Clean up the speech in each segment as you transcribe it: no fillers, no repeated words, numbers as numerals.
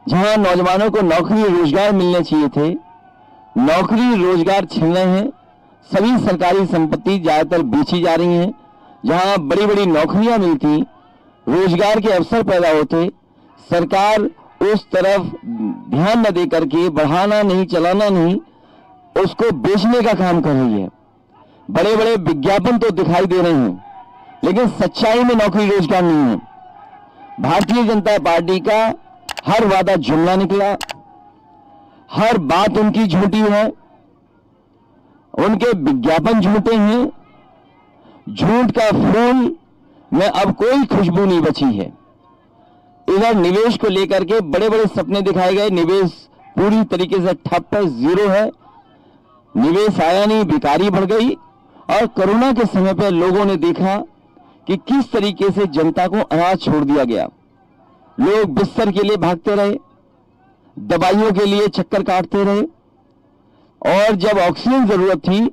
जहां नौजवानों को नौकरी रोजगार मिलने चाहिए थे, नौकरी रोजगार छिन रहे हैं। सभी सरकारी संपत्ति ज्यादातर बेची जा रही हैं। जहां बड़ी बड़ी नौकरियां मिलती, रोजगार के अवसर पैदा होते, सरकार उस तरफ ध्यान न दे करके, बढ़ाना नहीं, चलाना नहीं, उसको बेचने का काम कर रही है। बड़े बड़े विज्ञापन तो दिखाई दे रहे हैं, लेकिन सच्चाई में नौकरी रोजगार नहीं है। भारतीय जनता पार्टी का हर वादा जुमला निकला, हर बात उनकी झूठी है, उनके विज्ञापन झूठे हैं। झूठ का फूल में अब कोई खुशबू नहीं बची है। इधर निवेश को लेकर के बड़े बड़े सपने दिखाए गए, निवेश पूरी तरीके से ठप है, जीरो है। निवेश आया नहीं, बेकारी बढ़ गई। और कोरोना के समय पर लोगों ने देखा कि किस तरीके से जनता को अनाज छोड़ दिया गया। लोग बिस्तर के लिए भागते रहे, दवाइयों के लिए चक्कर काटते रहे, और जब ऑक्सीजन जरूरत थी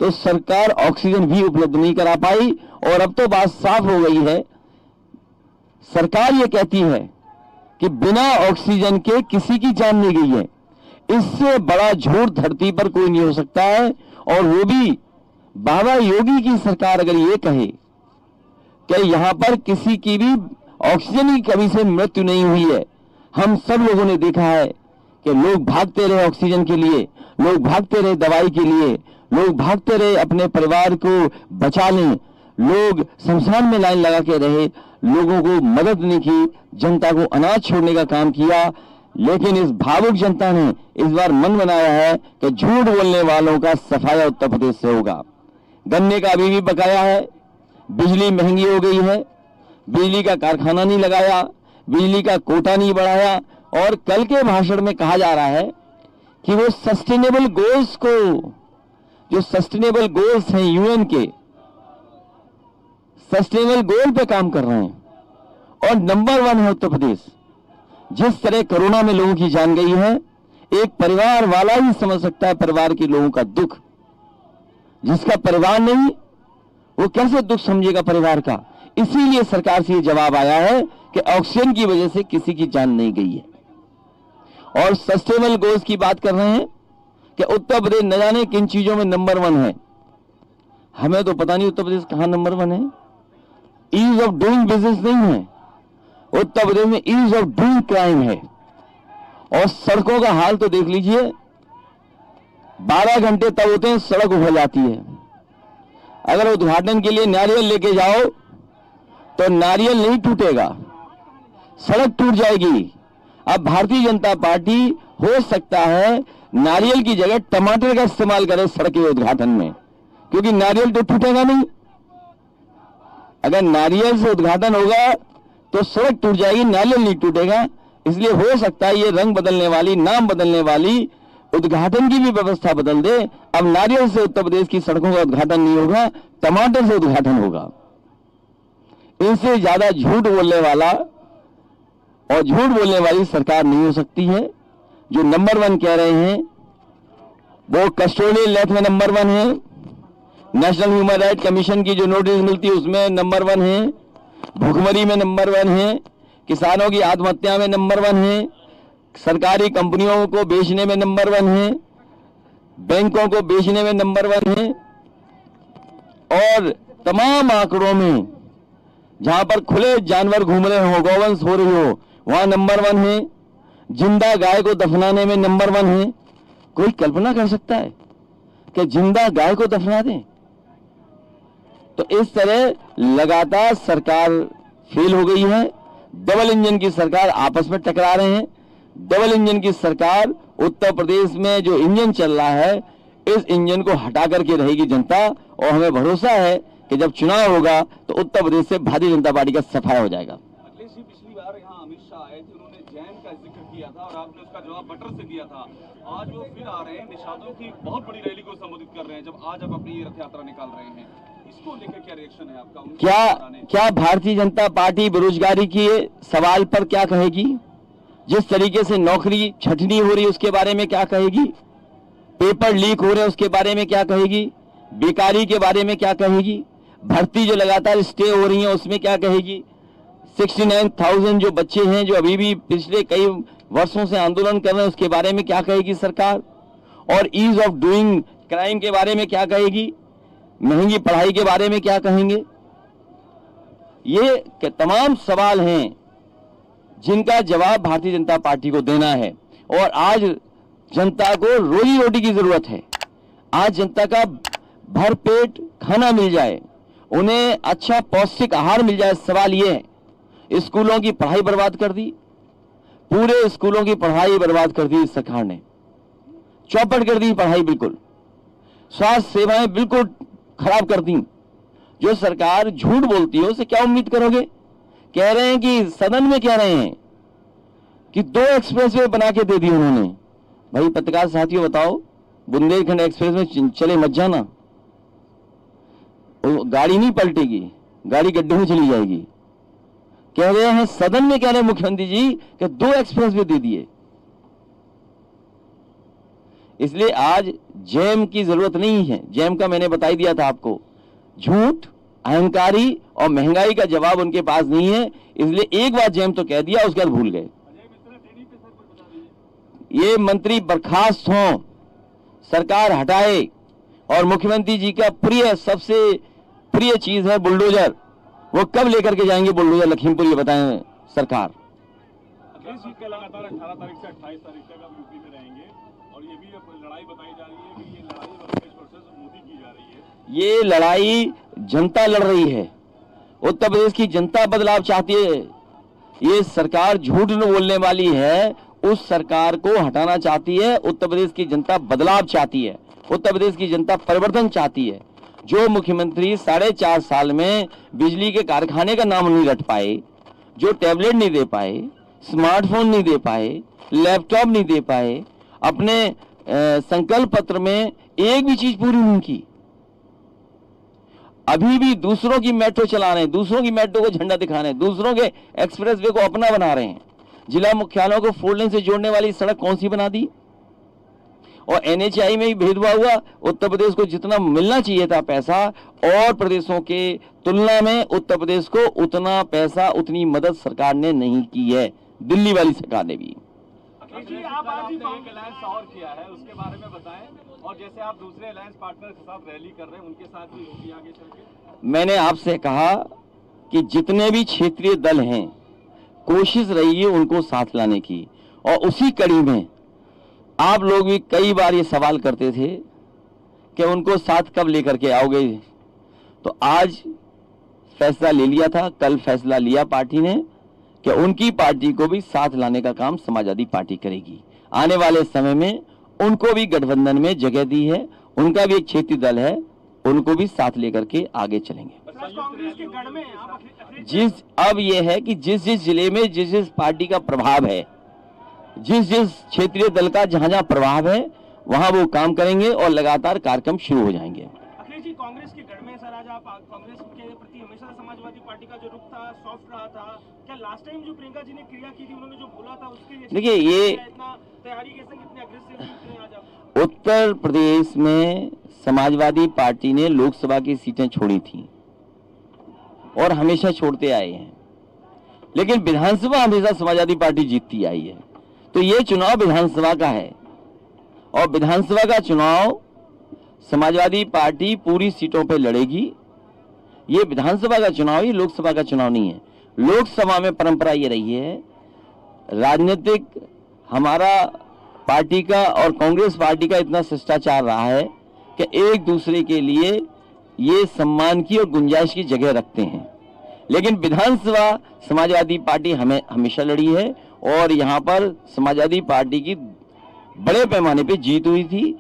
तो सरकार ऑक्सीजन भी उपलब्ध नहीं करा पाई। और अब तो बात साफ हो गई है, सरकार ये कहती है कि बिना ऑक्सीजन के किसी की जान नहीं गई है। इससे बड़ा झूठ धरती पर कोई नहीं हो सकता है। और वो भी बाबा योगी की सरकार अगर ये कहे कि यहां पर किसी की भी ऑक्सीजन की कमी से मृत्यु नहीं हुई है। हम सब लोगों ने देखा है कि लोग भागते रहे ऑक्सीजन के लिए, लोग भागते रहे दवाई के लिए, लोग भागते रहे अपने परिवार को बचा लें, लोग शमशान में लाइन लगा के रहे, लोगों को मदद नहीं की, जनता को अनाज छोड़ने का काम किया। लेकिन इस भावुक जनता ने इस बार मन बनाया है कि झूठ बोलने वालों का सफाया उत्तर प्रदेश से होगा। गन्ने का अभी भी बकाया है, बिजली महंगी हो गई है, बिजली का कारखाना नहीं लगाया, बिजली का कोटा नहीं बढ़ाया। और कल के भाषण में कहा जा रहा है कि वो सस्टेनेबल गोल्स को, जो सस्टेनेबल गोल्स हैं यूएन के, सस्टेनेबल गोल पे काम कर रहे हैं। और नंबर 1 है उत्तर प्रदेश। जिस तरह कोरोना में लोगों की जान गई है, एक परिवार वाला ही समझ सकता है परिवार के लोगों का दुख। जिसका परिवार नहीं, वो कैसे दुख समझेगा परिवार का। इसीलिए सरकार से ये जवाब आया है कि ऑक्सीजन की वजह से किसी की जान नहीं गई है। और सस्टेनेबल गोल्स की बात कर रहे हैं कि उत्तर प्रदेश न जाने किन चीजों में नंबर 1 है। हमें तो पता नहीं उत्तर प्रदेश कहां नंबर 1 है। ईज ऑफ डूइंग बिजनेस नहीं है उत्तर प्रदेश में, ईज ऑफ डूइंग क्राइम है। और सड़कों का हाल तो देख लीजिए, 12 घंटे तब होते हैं, सड़क उभर जाती है। अगर उद्घाटन के लिए नारियल लेके जाओ तो नारियल नहीं टूटेगा, सड़क टूट जाएगी। अब भारतीय जनता पार्टी हो सकता है नारियल की जगह टमाटर का इस्तेमाल करे सड़क के उद्घाटन में, क्योंकि नारियल तो टूटेगा नहीं। अगर नारियल से उद्घाटन होगा तो सड़क टूट जाएगी, नारियल नहीं टूटेगा। इसलिए हो सकता है ये रंग बदलने वाली, नाम बदलने वाली उद्घाटन की भी व्यवस्था बदल दे। अब नारियल से उत्तर प्रदेश की सड़कों का उद्घाटन नहीं होगा, टमाटर से उद्घाटन होगा। इनसे ज्यादा झूठ बोलने वाला और झूठ बोलने वाली सरकार नहीं हो सकती है। जो नंबर 1 कह रहे हैं वो कस्टोडियल डेथ में नंबर 1 है, नेशनल ह्यूमन राइट कमीशन की जो नोटिस मिलती है उसमें नंबर 1 है, भुखमरी में नंबर 1 है, किसानों की आत्महत्या में नंबर 1 है, सरकारी कंपनियों को बेचने में नंबर 1 है, बैंकों को बेचने में नंबर 1 है। और तमाम आंकड़ों में जहां पर खुले जानवर घूम रहे हो, गौवंश हो रही हो, वहां नंबर 1 है। जिंदा गाय को दफनाने में नंबर 1 है। कोई कल्पना कर सकता है कि जिंदा गाय को दफना दें? तो इस तरह लगातार सरकार फेल हो गई है। डबल इंजन की सरकार आपस में टकरा रहे हैं। डबल इंजन की सरकार, उत्तर प्रदेश में जो इंजन चल रहा है, इस इंजन को हटा करके रहेगी जनता। और हमें भरोसा है कि जब चुनाव होगा तो उत्तर प्रदेश से भारतीय जनता पार्टी का सफाया हो जाएगा। अखिलेश जी, पिछली बार यहाँ अमित शाह आए थे, उन्होंने जैन का जिक्र किया था और आपने उसका जवाब बटर से दिया था। आज वो फिर आ रहे हैं, निषादों की बहुत बड़ी रैली को संबोधित कर रहे हैं, जब आज आप अपनी रथ यात्रा निकाल रहे हैं। इसको लेकर क्या रिएक्शन है आपका? क्या भारतीय जनता पार्टी बेरोजगारी के सवाल पर क्या कहेगी? जिस तरीके से नौकरी छटनी हो रही है उसके बारे में क्या कहेगी? पेपर लीक हो रहे हैं उसके बारे में क्या कहेगी? बेकारी के बारे में क्या कहेगी? भर्ती जो लगातार स्टे हो रही है उसमें क्या कहेगी? 69,000 जो बच्चे हैं जो अभी भी पिछले वर्षों से आंदोलन कर रहे हैं, उसके बारे में क्या कहेगी सरकार? और ईज ऑफ डूइंग क्राइम के बारे में क्या कहेगी? महंगी पढ़ाई के बारे में क्या कहेंगे? ये तमाम सवाल हैं जिनका जवाब भारतीय जनता पार्टी को देना है। और आज जनता को रोजी रोटी की जरूरत है। आज जनता का भरपेट खाना मिल जाए, उन्हें अच्छा पौष्टिक आहार मिल जाए। सवाल ये है, स्कूलों की पढ़ाई बर्बाद कर दी, पूरे स्कूलों की पढ़ाई बर्बाद कर दी सरकार ने, चौपट कर दी पढ़ाई बिल्कुल, स्वास्थ्य सेवाएं बिल्कुल खराब कर दी। जो सरकार झूठ बोलती है उसे क्या उम्मीद करोगे? कह रहे हैं कि सदन में कह रहे हैं कि 2 एक्सप्रेसवे बना के दे दी उन्होंने। भाई पत्रकार साथियों बताओ, बुंदेलखंड एक्सप्रेस में चले मत जाना, गाड़ी नहीं पलटेगी, गाड़ी गड्ढे में चली जाएगी। कह रहे हैं सदन में, कह रहे हैं मुख्यमंत्री जी कि 2 एक्सप्रेसवे दे दिए। इसलिए आज जैम की जरूरत नहीं है। जैम का मैंने बता दिया था आपको, झूठ, अहंकारी और महंगाई का जवाब उनके पास नहीं है। इसलिए एक बार जैम तो कह दिया, उसके बाद भूल गए। ये मंत्री बर्खास्त हों, सरकार हटाए, और मुख्यमंत्री जी का प्रिय, सबसे प्रिय चीज है बुलडोजर। वो कब लेकर के जाएंगे बुलडोजर लखीमपुर, ये बताएं सरकार। अखिलेश जी लगातार 18 तारीख से 28 तारीख तक आप यूपी में रहेंगे, और ये भी लड़ाई बताई जा रही है कि ये लड़ाई अखिलेश वर्सेस मोदी की जा रही है। ये लड़ाई जनता लड़ रही है। उत्तर प्रदेश की जनता बदलाव चाहती है। ये सरकार झूठ बोलने वाली है, उस सरकार को हटाना चाहती है। उत्तर प्रदेश की जनता बदलाव चाहती है, उत्तर प्रदेश की जनता परिवर्तन चाहती है। जो मुख्यमंत्री 4.5 साल में बिजली के कारखाने का नाम नहीं रट पाए, जो टैबलेट नहीं दे पाए, स्मार्टफोन नहीं दे पाए, लैपटॉप नहीं दे पाए, अपने संकल्प पत्र में एक भी चीज पूरी नहीं की, अभी भी दूसरों की मेट्रो चला रहे हैं, दूसरों की मेट्रो को झंडा दिखा रहे हैं, दूसरों के एक्सप्रेसवे को अपना बना रहे हैं। जिला मुख्यालयों को 4 लेन से जोड़ने वाली सड़क कौन सी बना दी? और NHAI में भी भेदभाव हुआ। उत्तर प्रदेश को जितना मिलना चाहिए था पैसा, और प्रदेशों के तुलना में उत्तर प्रदेश को उतना पैसा, उतनी मदद सरकार ने नहीं की है, दिल्ली वाली सरकार ने भी। जी, आप आज एक अलायंस और किया है, उसके बारे में बताएं। और जैसे आप दूसरे अलायंस पार्टनर के साथ रैली कर रहे हैं, उनके साथ भी होगी आगे चल के। मैंने आपसे कहा कि जितने भी क्षेत्रीय दल हैं, कोशिश रही है उनको साथ लाने की। और उसी कड़ी में आप लोग भी कई बार ये सवाल करते थे कि उनको साथ कब लेकर के आओगे। तो आज फैसला ले लिया था, कल फैसला लिया पार्टी ने कि उनकी पार्टी को भी साथ लाने का काम समाजवादी पार्टी करेगी। आने वाले समय में उनको भी गठबंधन में जगह दी है, उनका भी एक क्षेत्रीय दल है, उनको भी साथ लेकर के आगे चलेंगे। कांग्रेस के गढ़ में अब यह है कि जिस जिस जिले में जिस जिस पार्टी का प्रभाव है, जिस जिस क्षेत्रीय दल का जहां जहां प्रभाव है, वहां वो काम करेंगे और लगातार कार्यक्रम शुरू हो जाएंगे। अखिलेश जी, कांग्रेस के गढ़ में सर आज आप कांग्रेस के प्रति हमेशा समाजवादी पार्टी का जो रुख था सॉफ्ट रहा था, क्या लास्ट टाइम जो प्रियंका जी ने क्रिया की थी, उन्होंने जो बोला था उसके देखिए, ये इतना तैयारी के संग इतने अग्रेसिव आज आप? उत्तर प्रदेश में समाजवादी पार्टी ने लोकसभा की सीटें छोड़ी थी और हमेशा छोड़ते आए हैं, लेकिन विधानसभा हमेशा समाजवादी पार्टी जीतती आई है। तो ये चुनाव विधानसभा का है, और विधानसभा का चुनाव समाजवादी पार्टी पूरी सीटों पे लड़ेगी। ये विधानसभा का चुनाव, ये लोकसभा का चुनाव नहीं है। लोकसभा में परंपरा ये रही है, राजनीतिक हमारा पार्टी का और कांग्रेस पार्टी का इतना शिष्टाचार रहा है कि एक दूसरे के लिए ये सम्मान की और गुंजाइश की जगह रखते हैं। लेकिन विधानसभा समाजवादी पार्टी हमें हमेशा लड़ी है, और यहाँ पर समाजवादी पार्टी की बड़े पैमाने पे जीत हुई थी।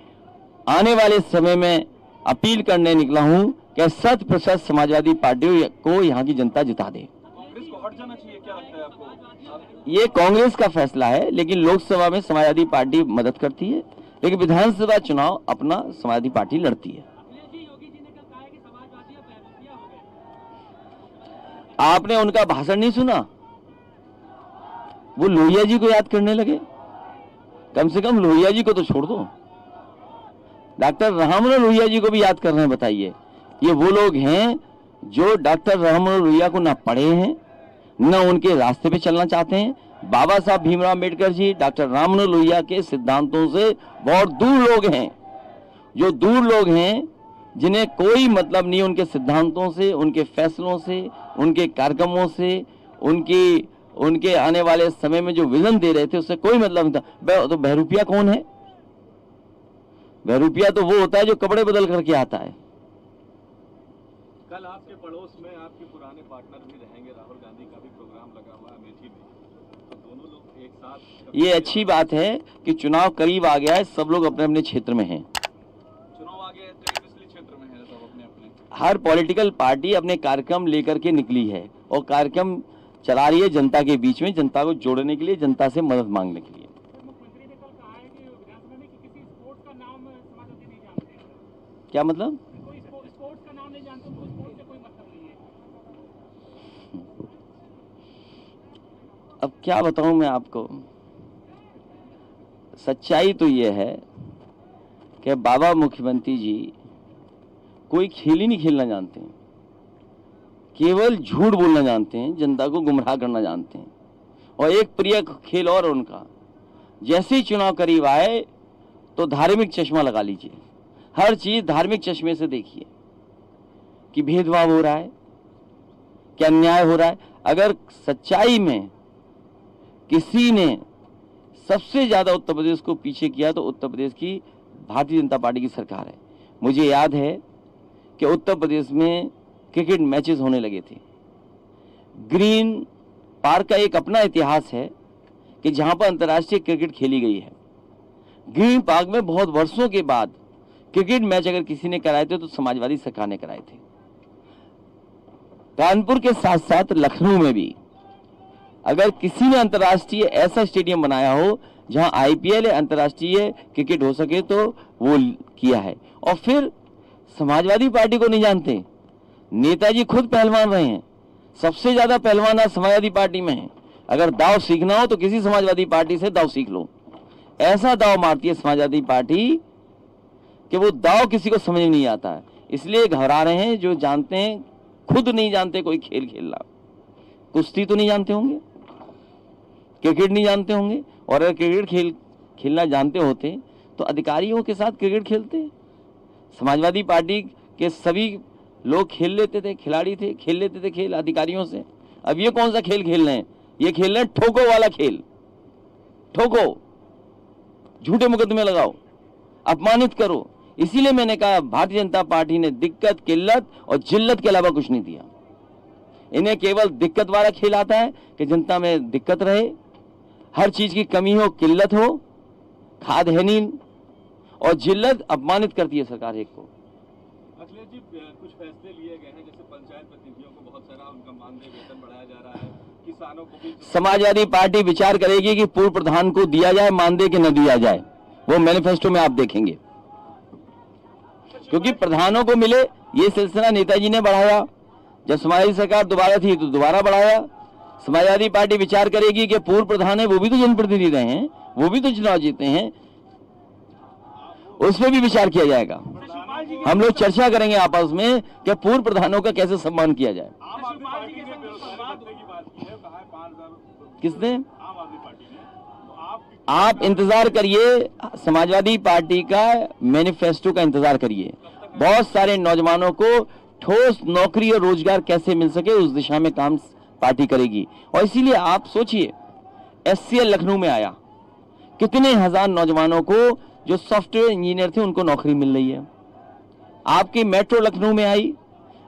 आने वाले समय में अपील करने निकला हूं कि 100% समाजवादी पार्टी को यहाँ की जनता जिता दे। कांग्रेस को हट जाना चाहिए, क्या लगता है आपको? ये कांग्रेस का फैसला है, लेकिन लोकसभा में समाजवादी पार्टी मदद करती है, लेकिन विधानसभा चुनाव अपना समाजवादी पार्टी लड़ती है। आपने उनका भाषण नहीं सुना? वो लोहिया जी को याद करने लगे। कम से कम लोहिया जी को तो छोड़ दो, डॉक्टर राममनोहर लोहिया जी को भी याद कर रहे हैं। बताइए, ये वो लोग हैं जो डॉक्टर राममनोहर लोहिया को ना पढ़े हैं, न उनके रास्ते पे चलना चाहते हैं, बाबा साहब भीमराव अम्बेडकर जी, डॉक्टर राममनोहर लोहिया के सिद्धांतों से बहुत दूर लोग हैं। जो दूर लोग हैं, जिन्हें कोई मतलब नहीं उनके सिद्धांतों से, उनके फैसलों से, उनके कार्यक्रमों से, उनके आने वाले समय में जो विजन दे रहे थे उससे कोई मतलब नहीं था। तो बहरूपिया कौन है? बहरूपिया तो वो होता है जो कपड़े बदल करके आता है। कल आपके पड़ोस में आपके पुराने पार्टनर भी रहेंगे, राहुल गांधी का भी प्रोग्राम लगा हुआ है अमेठी में, तो दोनों लोग एक साथ। ये अच्छी बात है कि चुनाव करीब आ गया है, सब लोग अपने अपने क्षेत्र में हैं। चुनाव आ गया है तो किस क्षेत्र में है सब अपने अपने? हर पॉलिटिकल पार्टी अपने कार्यक्रम लेकर के निकली है और कार्यक्रम चला रही है जनता के बीच में, जनता को जोड़ने के लिए, जनता से मदद मांगने के लिए। मुख्यमंत्री ने कल कहा है कि विधानसभा में किसी स्पोर्ट्स का नाम समाजवादी नहीं जानते। क्या मतलब? कोई स्पोर्ट्स का नाम नहीं जानते, उनको स्पोर्ट्स से कोई मतलब नहीं है। अब क्या बताऊं मैं आपको, सच्चाई तो ये है कि बाबा मुख्यमंत्री जी कोई खेल ही नहीं खेलना जानते हैं, केवल झूठ बोलना जानते हैं, जनता को गुमराह करना जानते हैं। और एक प्रिय खेल और उनका, जैसे ही चुनाव करीब आए तो धार्मिक चश्मा लगा लीजिए, हर चीज धार्मिक चश्मे से देखिए कि भेदभाव हो रहा है, क्या अन्याय हो रहा है। अगर सच्चाई में किसी ने सबसे ज्यादा उत्तर प्रदेश को पीछे किया तो उत्तर प्रदेश की भारतीय जनता पार्टी की सरकार है। मुझे याद है कि उत्तर प्रदेश में क्रिकेट मैचेस होने लगे थे। ग्रीन पार्क का एक अपना इतिहास है कि जहां पर अंतर्राष्ट्रीय क्रिकेट खेली गई है। ग्रीन पार्क में बहुत वर्षों के बाद क्रिकेट मैच अगर किसी ने कराए थे तो समाजवादी सरकार ने कराए थे। कानपुर के साथ साथ लखनऊ में भी अगर किसी ने अंतर्राष्ट्रीय ऐसा स्टेडियम बनाया हो जहां आईपीएल या अंतर्राष्ट्रीय क्रिकेट हो सके तो वो किया है। और फिर समाजवादी पार्टी को नहीं जानते, नेताजी खुद पहलवान रहे हैं, सबसे ज्यादा पहलवान आज समाजवादी पार्टी में है। अगर दाव सीखना हो तो किसी समाजवादी पार्टी से दाव सीख लो। ऐसा दाव मारती है समाजवादी पार्टी कि वो दाव किसी को समझ नहीं आता है, इसलिए घबरा रहे हैं जो जानते हैं, खुद नहीं जानते कोई खेल खेलना। कुश्ती तो नहीं जानते होंगे, क्रिकेट नहीं जानते होंगे, और अगर क्रिकेट खेलना जानते होते तो अधिकारियों के साथ क्रिकेट खेलते। समाजवादी पार्टी के सभी लोग खेल लेते थे, खिलाड़ी थे, खेल लेते थे खेल अधिकारियों से। अब ये कौन सा खेल खेल रहे हैं? ये खेल रहे हैं ठोको वाला खेल। ठोको, झूठे मुकदमे लगाओ, अपमानित करो। इसीलिए मैंने कहा भारतीय जनता पार्टी ने दिक्कत, किल्लत और जिल्लत के अलावा कुछ नहीं दिया। इन्हें केवल दिक्कत वाला खेल आता है कि जनता में दिक्कत रहे, हर चीज की कमी हो, किल्लत हो, खाद है नहीं, और जिल्लत अपमानित करती है सरकार एक को। अखिलेश जी, कुछ फैसले लिए गए हैं, जैसे पंचायत प्रतिनिधियों को बहुत सारा उनका मानदेय वेतन बढ़ाया जा रहा है, किसानों को भी। समाजवादी पार्टी विचार करेगी कि पूर्व प्रधान को दिया जाए मानदेय कि न दिया जाए, वो मैनिफेस्टो में आप देखेंगे। क्योंकि प्रधानों को मिले, ये सिलसिला नेताजी ने बढ़ाया, जब समाजवादी सरकार दोबारा थी तो दोबारा बढ़ाया। समाजवादी पार्टी विचार करेगी कि पूर्व प्रधान है, वो भी तो जनप्रतिनिधि रहे हैं, वो भी तो चुनाव जीते हैं, उसमें भी विचार किया जाएगा। हम लोग चर्चा करेंगे आपस में कि पूर्व प्रधानों का कैसे सम्मान किया जाए। किसने? आप इंतजार करिए, समाजवादी पार्टी का मैनिफेस्टो का इंतजार करिए। बहुत सारे नौजवानों को ठोस नौकरी और रोजगार कैसे मिल सके उस दिशा में काम पार्टी करेगी। और इसीलिए आप सोचिए, एचसीएल लखनऊ में आया, कितने हजार नौजवानों को जो सॉफ्टवेयर इंजीनियर थे उनको नौकरी मिल रही है। आपकी मेट्रो लखनऊ में आई,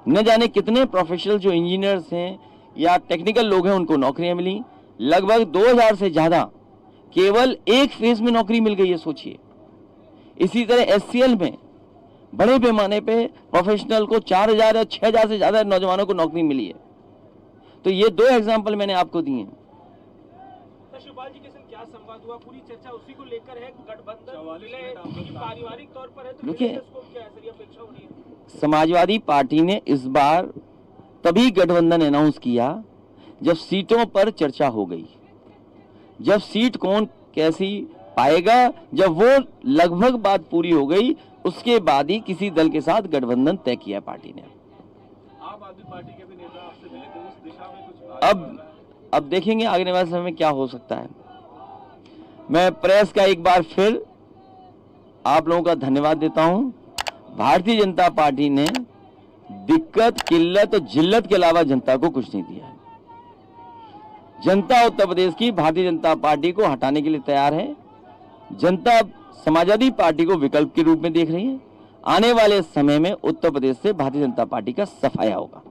न जाने कितने प्रोफेशनल जो इंजीनियर्स हैं या टेक्निकल लोग हैं उनको नौकरियां मिली। लगभग 2000 से ज्यादा केवल एक फेज में नौकरी मिल गई है, सोचिए। इसी तरह एचसीएल में बड़े पैमाने पे प्रोफेशनल को 4000 या 6000 से ज्यादा नौजवानों को नौकरी मिली है। तो ये 2 एग्जाम्पल मैंने आपको दिए हैं। शिवपाल जी के संग क्या संवाद हुआ? पूरी चर्चा उसी को लेकर है, गठबंधन पारिवारिक तौर पर है, तो देखिए, क्या ऐसी अपेक्षा हो रही है? समाजवादी पार्टी ने इस बार तभी गठबंधन अनाउंस किया जब सीटों पर चर्चा हो गई, जब सीट कौन कैसी पाएगा, जब वो लगभग बात पूरी हो गई, उसके बाद ही किसी दल के साथ गठबंधन तय किया पार्टी ने। आम आदमी पार्टी के भी नेता आपसे मिले थे, उस दिशा में कुछ अब अब देखेंगे आगे वाले समय में क्या हो सकता है। मैं प्रेस का एक बार फिर आप लोगों का धन्यवाद देता हूं। भारतीय जनता पार्टी ने दिक्कत, किल्लत और जिल्लत के अलावा जनता को कुछ नहीं दिया है। जनता उत्तर प्रदेश की भारतीय जनता पार्टी को हटाने के लिए तैयार है। जनता समाजवादी पार्टी को विकल्प के रूप में देख रही है। आने वाले समय में उत्तर प्रदेश से भारतीय जनता पार्टी का सफाया होगा।